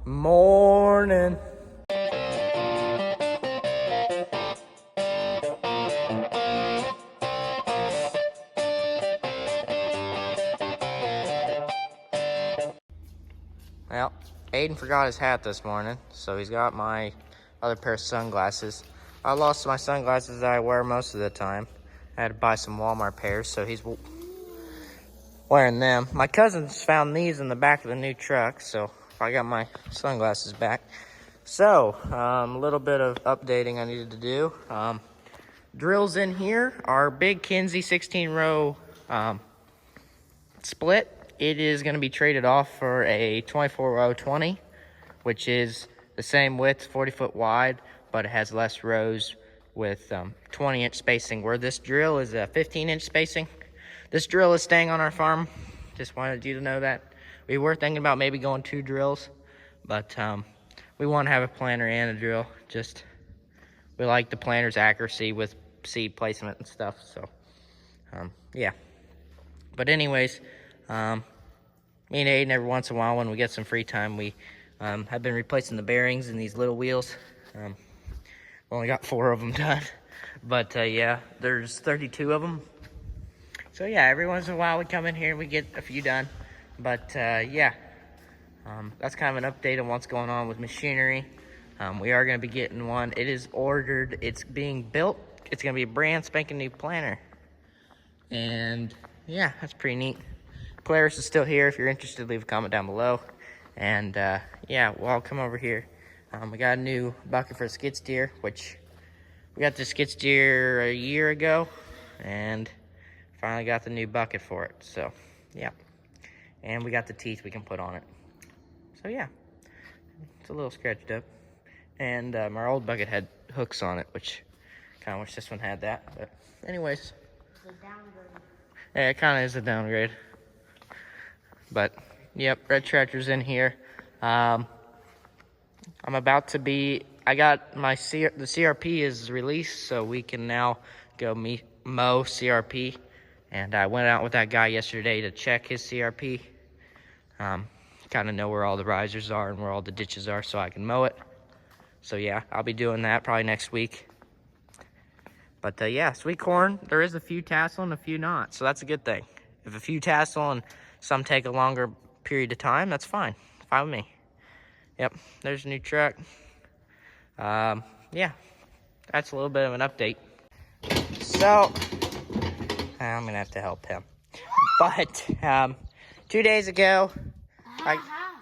Morning. Well, Aden forgot his hat this morning, so he's got my other pair of sunglasses. I lost my sunglasses that I wear most of the time. I had to buy some Walmart pairs, so he's wearing them. My cousins found these in the back of the new truck, so I got my sunglasses back. So, a little bit of updating I needed to do. Drills in here, our big Kinsey 16-row split. It is going to be traded off for a 24-row 20, which is the same width, 40-foot wide, but it has less rows with 20-inch spacing, where this drill is a 15-inch spacing. This drill is staying on our farm. Just wanted you to know that. We were thinking about maybe going 2 drills, but we want to have a planter and a drill. Just, we like the planter's accuracy with seed placement and stuff, so yeah. But anyways, me and Aden, every once in a while when we get some free time, we have been replacing the bearings in these little wheels. We only got 4 of them done, but yeah, there's 32 of them. So yeah, every once in a while we come in here and we get a few done. But yeah, that's kind of an update on what's going on with machinery. We are going to be getting one. It is ordered. It's being built. It's going to be a brand spanking new planter. And yeah, that's pretty neat. Polaris is still here. If you're interested, leave a comment down below. And yeah, well, I'll come over here. We got a new bucket for the skid steer, which we got the skid steer a year ago, and finally got the new bucket for it. So yeah, and we got the teeth we can put on it. So yeah, it's a little scratched up. And our old bucket had hooks on it, which kind of wish this one had that. But anyways, it's a downgrade. Yeah, it kind of is a downgrade. But yep, red tractor's in here. I'm about to be, I got my the CRP is released, so we can now go mow CRP. And I went out with that guy yesterday to check his CRP. Kind of know where all the risers are and where all the ditches are, so I can mow it. So yeah, I'll be doing that probably next week. But yeah, sweet corn, there is a few tassel and a few not, so that's a good thing. If a few tassel and some take a longer period of time, that's fine. Fine with me. Yep, there's a new truck. Yeah, that's a little bit of an update. So, I'm gonna have to help him. But 2 days ago,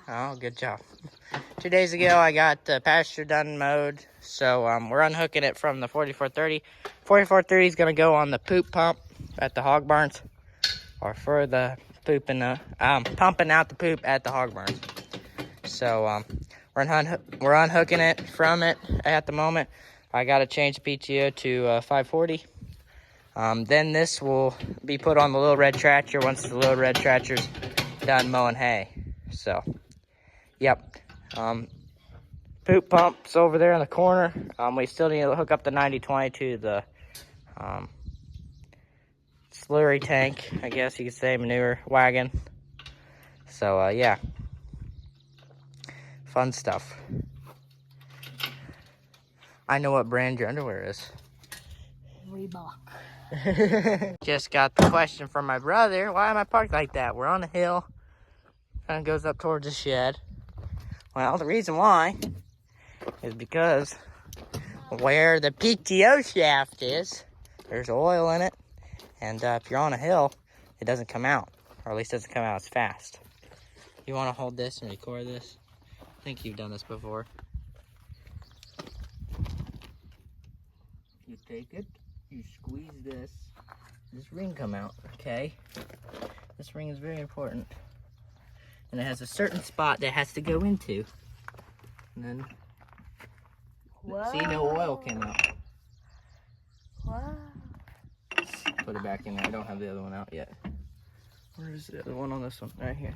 oh, good job. 2 days ago, I got the pasture done mowed. So we're unhooking it from the 4430. 4430 is gonna go on the poop pump at the hog barns, or for the poop and the pumping out the poop at the hog barns. So we're unhooking it from it at the moment. I got to change the PTO to 540. Then this will be put on the little red tractor once the little red tractor's done mowing hay. So, yep. Poop pump's over there in the corner. We still need to hook up the 9020 to the slurry tank, I guess you could say, manure wagon. So, yeah. Fun stuff. I know what brand your underwear is. Reebok. Just got the question from my brother. Why am I parked like that? We're on a hill. Kind of goes up towards the shed. Well, the reason why is because where the PTO shaft is, there's oil in it. And if you're on a hill, it doesn't come out. Or at least it doesn't come out as fast. You want to hold this and record this? I think you've done this before. You take it, you squeeze this ring come out, okay? This ring is very important. And it has a certain spot that has to go into. And then, see, no oil came out. Wow. Put it back in there. I don't have the other one out yet. Where is the other one on this one? Right here.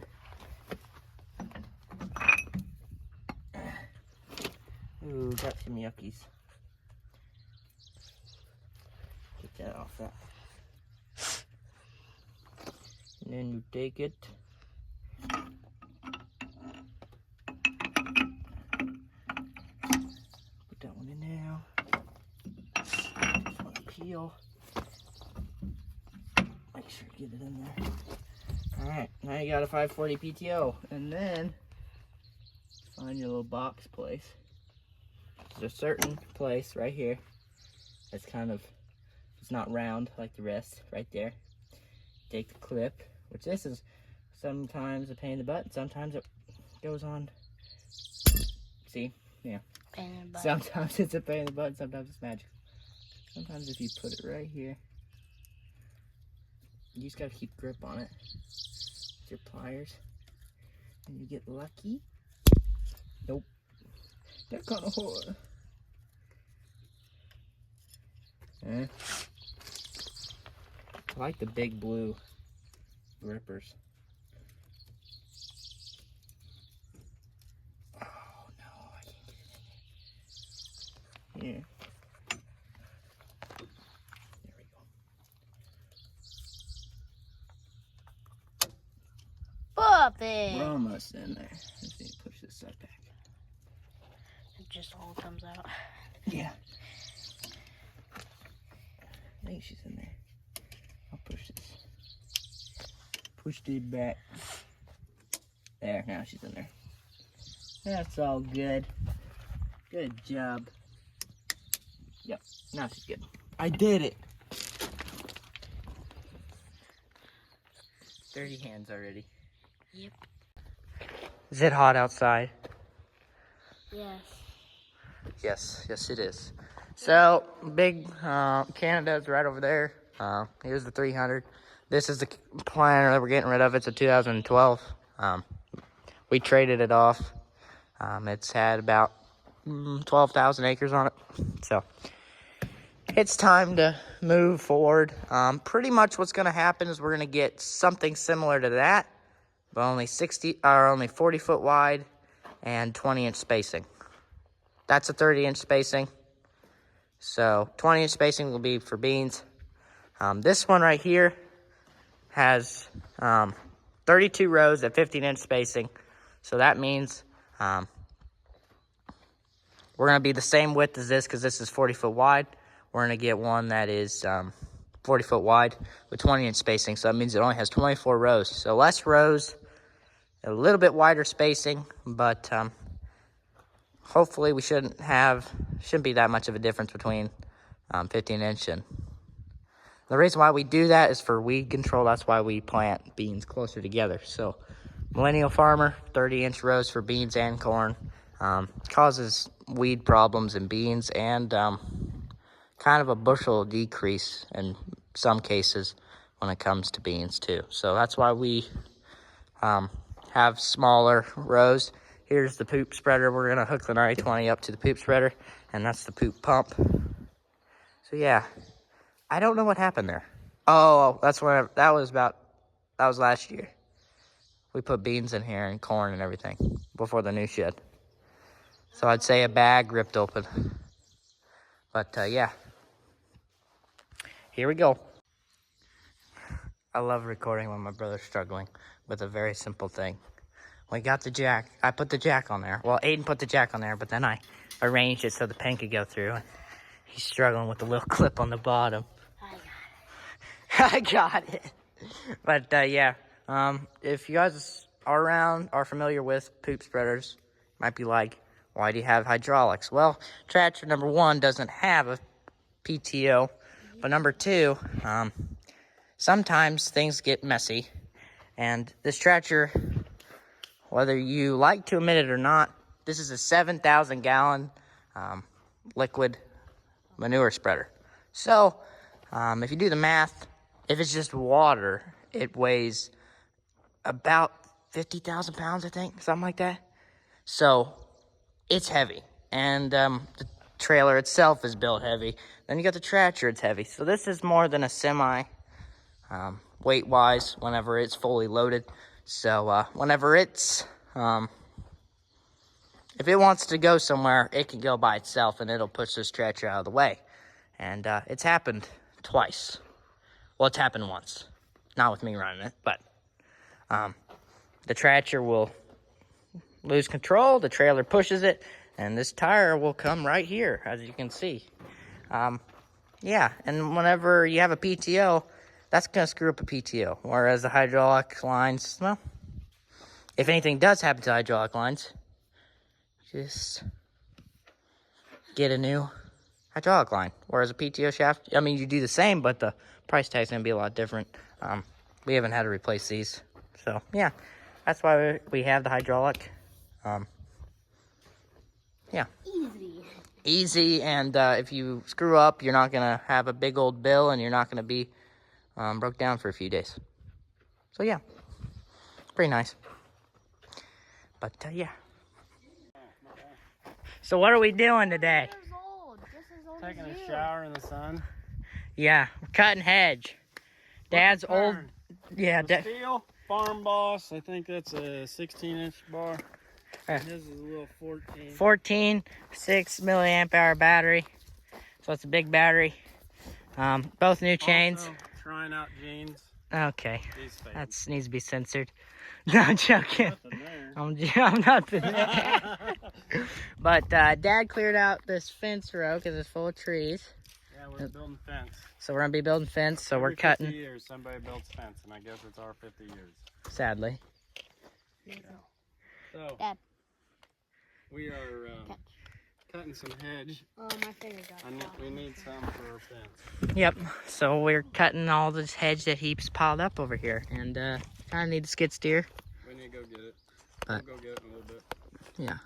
Ooh, got some yuckies. Get that off that. And then you take it. wheel. Make sure to get it in there. Alright, now you got a 540 PTO. And then, find your little box place. There's a certain place right here that's kind of, it's not round like the rest, right there. Take the clip, which this is sometimes a pain in the butt, sometimes it goes on. See? Yeah. Pain in the butt. Sometimes it's a pain in the butt, sometimes it's magical. Sometimes if you put it right here, you just gotta keep grip on it with your pliers. And you get lucky. Nope. They're kind of hard. I like the big blue grippers. Oh no, I can't get it in there. Here. There we go. Pop it. We're almost in there. Let's see, push this side back. It just all comes out. Yeah. I think she's in there. I'll push this. Pushed it back. There, now she's in there. That's all good. Good job. Yep, now she's good. I did it. Dirty hands already. Yep. Is it hot outside? Yes. Yes, it is. So, big Canada's right over there. Here's the 300. This is the planter that we're getting rid of. It's a 2012. We traded it off. It's had about 12,000 acres on it. So, it's time to move forward. Pretty much what's going to happen is we're going to get something similar to that, but only 40 foot wide and 20-inch spacing. That's a 30-inch spacing. So 20-inch spacing will be for beans. This one right here has 32 rows at 15-inch spacing. So that means we're going to be the same width as this because this is 40 foot wide. We're going to get one that is 40 foot wide with 20-inch spacing. So that means it only has 24 rows. So less rows, a little bit wider spacing, but hopefully we shouldn't be that much of a difference between 15-inch and the reason why we do that is for weed control. That's why we plant beans closer together. So millennial farmer, 30-inch rows for beans and corn, causes weed problems in beans and kind of a bushel decrease in some cases when it comes to beans too. So that's why we have smaller rows. Here's the poop spreader. We're gonna hook the 9020 up to the poop spreader, and that's the poop pump. So yeah, I don't know what happened there. Oh, that was last year. We put beans in here and corn and everything before the new shed. So I'd say a bag ripped open. But yeah, here we go. I love recording when my brother's struggling with a very simple thing. We got the jack. I put the jack on there. Well, Aden put the jack on there, but then I arranged it so the pen could go through. He's struggling with the little clip on the bottom. I got it. But yeah, if you guys are familiar with poop spreaders, might be like, why do you have hydraulics? Well, tractor number one doesn't have a PTO, but number two, sometimes things get messy, and this tractor, whether you like to admit it or not, this is a 7,000 gallon liquid manure spreader. So if you do the math, if it's just water, it weighs about 50,000 pounds, I think, something like that. So it's heavy, and the trailer itself is built heavy. Then you got the tractor, it's heavy. So this is more than a semi weight-wise whenever it's fully loaded. So whenever it's, if it wants to go somewhere, it can go by itself and it'll push this tractor out of the way. And it's happened twice. Well, it's happened once. Not with me running it, but the tractor will lose control, the trailer pushes it, and this tire will come right here, as you can see. Yeah, and whenever you have a PTO, that's going to screw up a PTO. Whereas the hydraulic lines, well, if anything does happen to hydraulic lines, just get a new hydraulic line. Whereas a PTO shaft, I mean, you do the same, but the price tag's going to be a lot different. We haven't had to replace these. So, yeah, that's why we have the hydraulic. Yeah. Easy, and if you screw up, you're not going to have a big old bill, and you're not going to be broke down for a few days. So, yeah, pretty nice. But, yeah. So, what are we doing today? Taking a shower in the sun. Yeah, we're cutting hedge. Dad's old. Yeah, Steel Farm Boss. I think that's a 16-inch bar. His is a little 14. 14, 6 milliamp hour battery. So it's a big battery. Both new chains. Also, trying out jeans. Okay, These fade. that needs to be censored. No, I'm joking. I'm not there. But Dad cleared out this fence row because it's full of trees. Yeah, we're building fence. So we're gonna be building fence. So Every we're cutting. 50 years, somebody builds fence, and I guess it's our 50 years. Sadly. Yeah. So Dad. we are cutting some hedge. Oh, my finger got We need some for our fence. Yep. So we're cutting all this hedge that he's piled up over here, and kind of need a skid steer. We need to go get it. But We'll go get it in a little bit. yeah.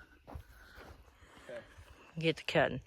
Okay. Get to cutting.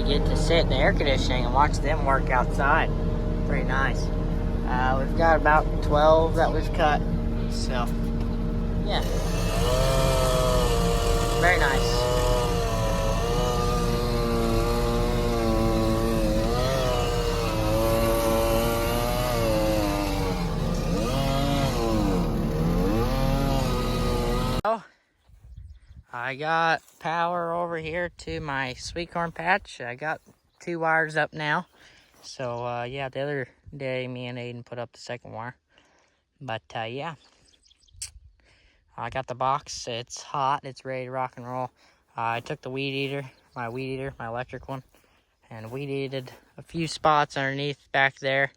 Get to sit in the air conditioning and watch them work outside. Pretty nice. We've got about 12 that we've cut. So, yeah. Very nice. I got power over here to my sweet corn patch. I got 2 wires up now. So, yeah, the other day, me and Aden put up the second wire. But, yeah. I got the box. It's hot. It's ready to rock and roll. I took the my electric one, and weed eated a few spots underneath back there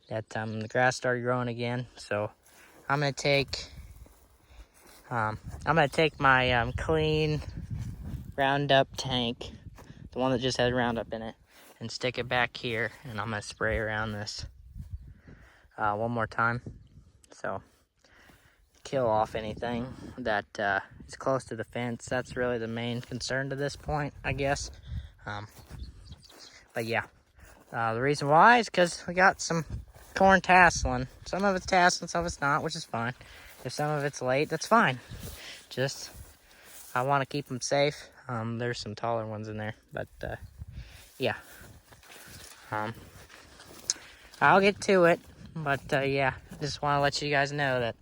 that the grass started growing again. So I'm gonna take my clean Roundup tank, the one that just has Roundup in it, and stick it back here, and I'm gonna spray around this one more time. So kill off anything that is close to the fence. That's really the main concern to this point, I guess. But yeah, the reason why is because we got some corn tasseling. Some of it's tasseling, some of it's not, which is fine. If some of it's late, that's fine. Just, I want to keep them safe. There's some taller ones in there, but yeah. I'll get to it, but yeah, I just want to let you guys know that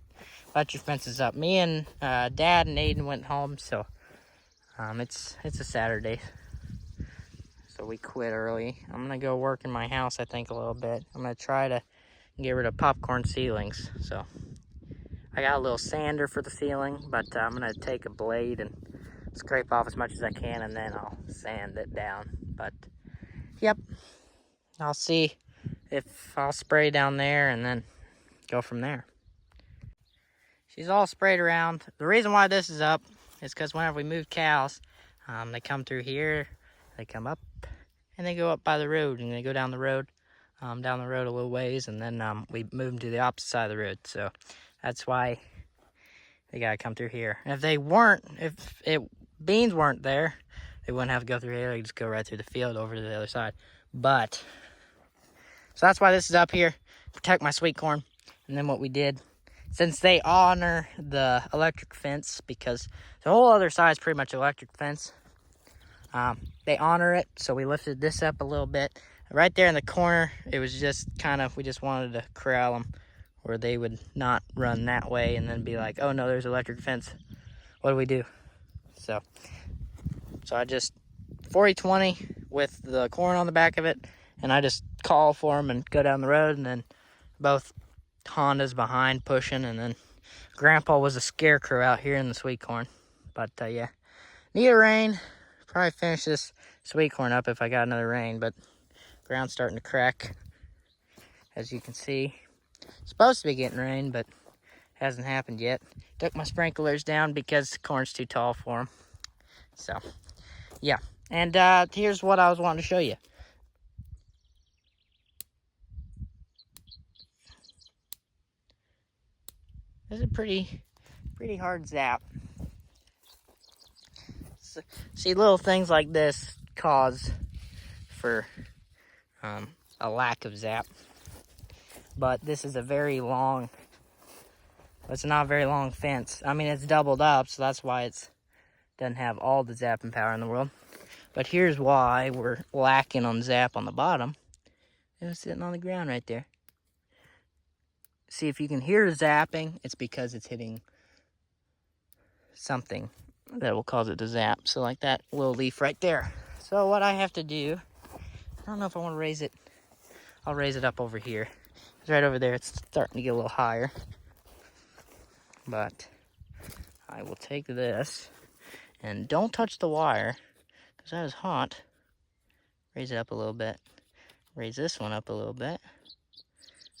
electric fence is up. Me and Dad and Aden went home, so it's a Saturday, so we quit early. I'm gonna go work in my house, I think, a little bit. I'm gonna try to get rid of popcorn ceilings. So I got a little sander for the ceiling, but I'm gonna take a blade and scrape off as much as I can, and then I'll sand it down. But yep, I'll see if I'll spray down there and then go from there. She's all sprayed around. The reason why this is up is because whenever we move cows, they come through here, they come up, and they go up by the road, and they go down the road a little ways, and then we move them to the opposite side of the road. So that's why they gotta come through here. And if beans weren't there, they wouldn't have to go through here. They just go right through the field over to the other side. But so that's why this is up here, protect my sweet corn. And then what we did, since they honor the electric fence, because the whole other side is pretty much electric fence, they honor it, so we lifted this up a little bit. Right there in the corner, it was just we just wanted to corral them where they would not run that way and then be like, oh no, there's electric fence. What do we do? So I just 40-20 with the corn on the back of it, and I just call for them and go down the road, and then both Hondas behind pushing, and then Grandpa was a scarecrow out here in the sweet corn. But yeah, need a rain. Probably finish this sweet corn up if I got another rain, but ground's starting to crack, as you can see. Supposed to be getting rain, but hasn't happened yet. Took my sprinklers down because the corn's too tall for them. So yeah, and here's what I was wanting to show you. This is a pretty hard zap. So, see, little things like this cause for a lack of zap. But this is a very long, it's not a very long fence. I mean, it's doubled up, so that's why it doesn't have all the zapping power in the world. But here's why we're lacking on zap on the bottom. It was sitting on the ground right there. See, if you can hear zapping, it's because it's hitting something that will cause it to zap. So like that little leaf right there. So what I have to do, I don't know if I want to raise it. I'll raise it up over here. It's right over there. It's starting to get a little higher. But I will take this, and don't touch the wire because that is hot. Raise it up a little bit. Raise this one up a little bit.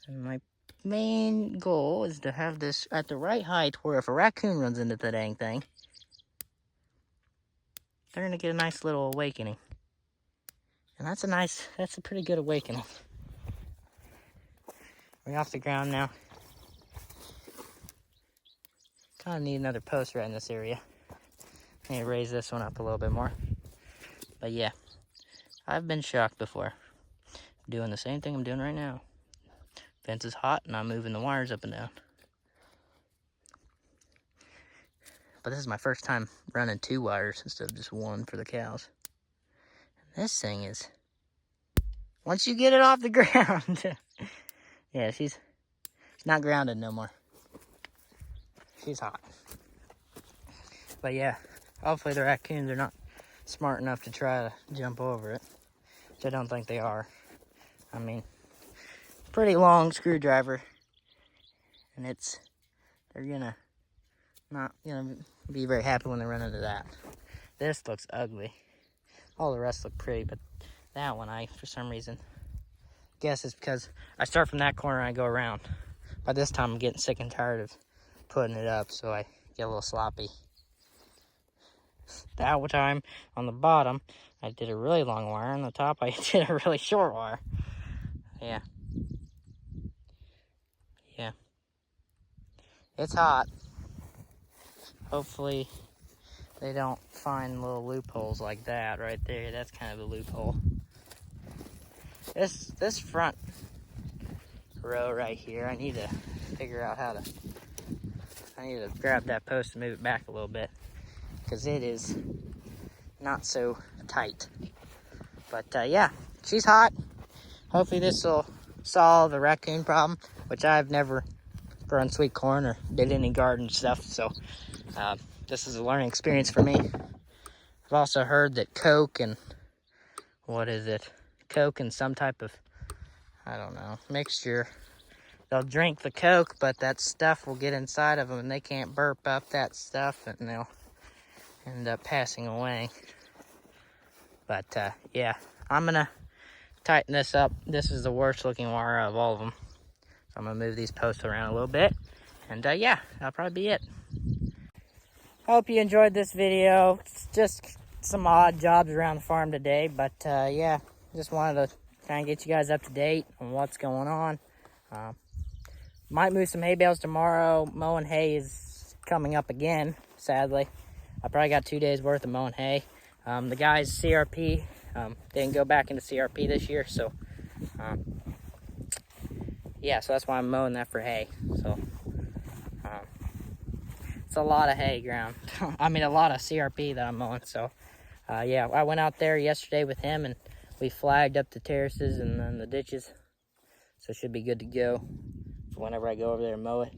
And my main goal is to have this at the right height where if a raccoon runs into the dang thing, they're gonna get a nice little awakening. And that's a pretty good awakening. We're off the ground now. Kind of need another post right in this area. I need to raise this one up a little bit more. But yeah, I've been shocked before. Doing the same thing I'm doing right now. Fence is hot and I'm moving the wires up and down. But this is my first time running 2 wires instead of just 1 for the cows. And this thing is, once you get it off the ground, yeah, she's not grounded no more. She's hot. But yeah, hopefully the raccoons are not smart enough to try to jump over it. which I don't think they are. I mean, pretty long screwdriver, and they're not gonna be very happy when they run into that. This looks ugly. All the rest look pretty, but that one, for some reason, guess it's because I start from that corner and I go around. By this time, I'm getting sick and tired of putting it up, so I get a little sloppy. That time on the bottom, I did a really long wire. On the top, I did a really short wire. Yeah. Yeah. It's hot. Hopefully, they don't find little loopholes like that right there. That's kind of a loophole. This front row right here, I need to figure out how to... I need to grab that post and move it back a little bit, because it is not so tight. But yeah, she's hot. Hopefully this will solve the raccoon problem, which I've never grown sweet corn or did any garden stuff, so this is a learning experience for me. I've also heard that Coke and Coke and some type of, I don't know, mixture, they'll drink the Coke, but that stuff will get inside of them and they can't burp up that stuff and they'll end up passing away. But yeah, I'm gonna tighten this up. This is the worst looking wire out of all of them, so I'm gonna move these posts around a little bit, and yeah, that'll probably be it. Hope you enjoyed this video. It's just some odd jobs around the farm today, but yeah, just wanted to kind of get you guys up to date on what's going on. Might move some hay bales tomorrow. Mowing hay is coming up again, sadly. I probably got 2 days worth of mowing hay. The guys CRP didn't go back into CRP this year, so yeah, so that's why I'm mowing that for hay. So it's a lot of hay ground. I mean, a lot of CRP that I'm mowing. So yeah, I went out there yesterday with him and we flagged up the terraces and then the ditches, so it should be good to go whenever I go over there and mow it.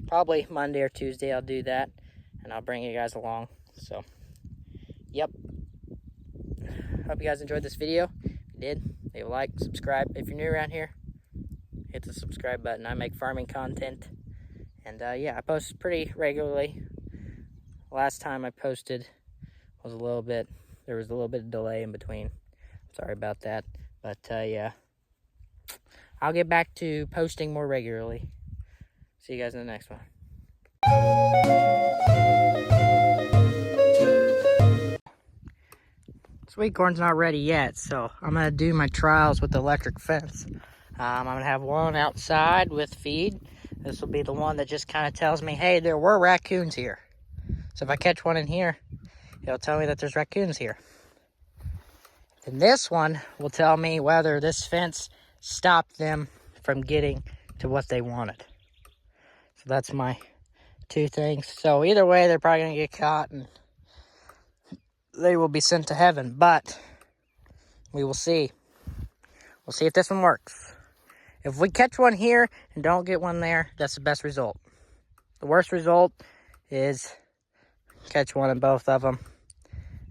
Probably Monday or Tuesday I'll do that, and I'll bring you guys along. So yep, hope you guys enjoyed this video. If you did, leave a like, subscribe. If you're new around here, hit the subscribe button. I make farming content, and yeah, I post pretty regularly. Last time I posted was there was a little bit of delay in between. Sorry about that, but yeah, I'll get back to posting more regularly. See you guys in the next one. Sweet corn's not ready yet, so I'm gonna do my trials with the electric fence. I'm gonna have one outside with feed. This will be the one that just kind of tells me, hey, there were raccoons here. So if I catch one in here, it'll tell me that there's raccoons here. And this one will tell me whether this fence stopped them from getting to what they wanted. So that's my two things. So either way, they're probably gonna get caught and they will be sent to heaven, but we will see. We'll see if this one works. If we catch one here and don't get one there, that's the best result. The worst result is catch one in both of them.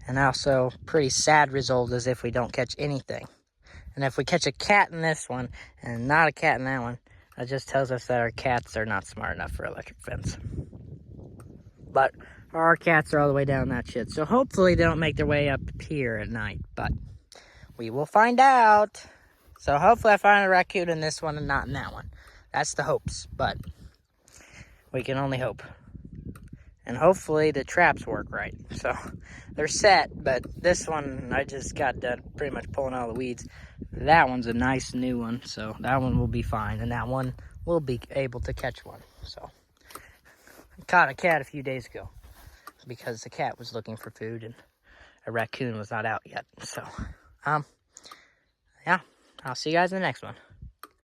And also, pretty sad result is if we don't catch anything. And if we catch a cat in this one and not a cat in that one, that just tells us that our cats are not smart enough for electric fence. But our cats are all the way down that shit. So hopefully they don't make their way up here at night. But we will find out. So hopefully I find a raccoon in this one and not in that one. That's the hopes. But we can only hope. And hopefully the traps work right. So they're set, but this one I just got done pretty much pulling all the weeds. That one's a nice new one, so that one will be fine. And that one will be able to catch one. So I caught a cat a few days ago because the cat was looking for food and a raccoon was not out yet. So yeah, I'll see you guys in the next one.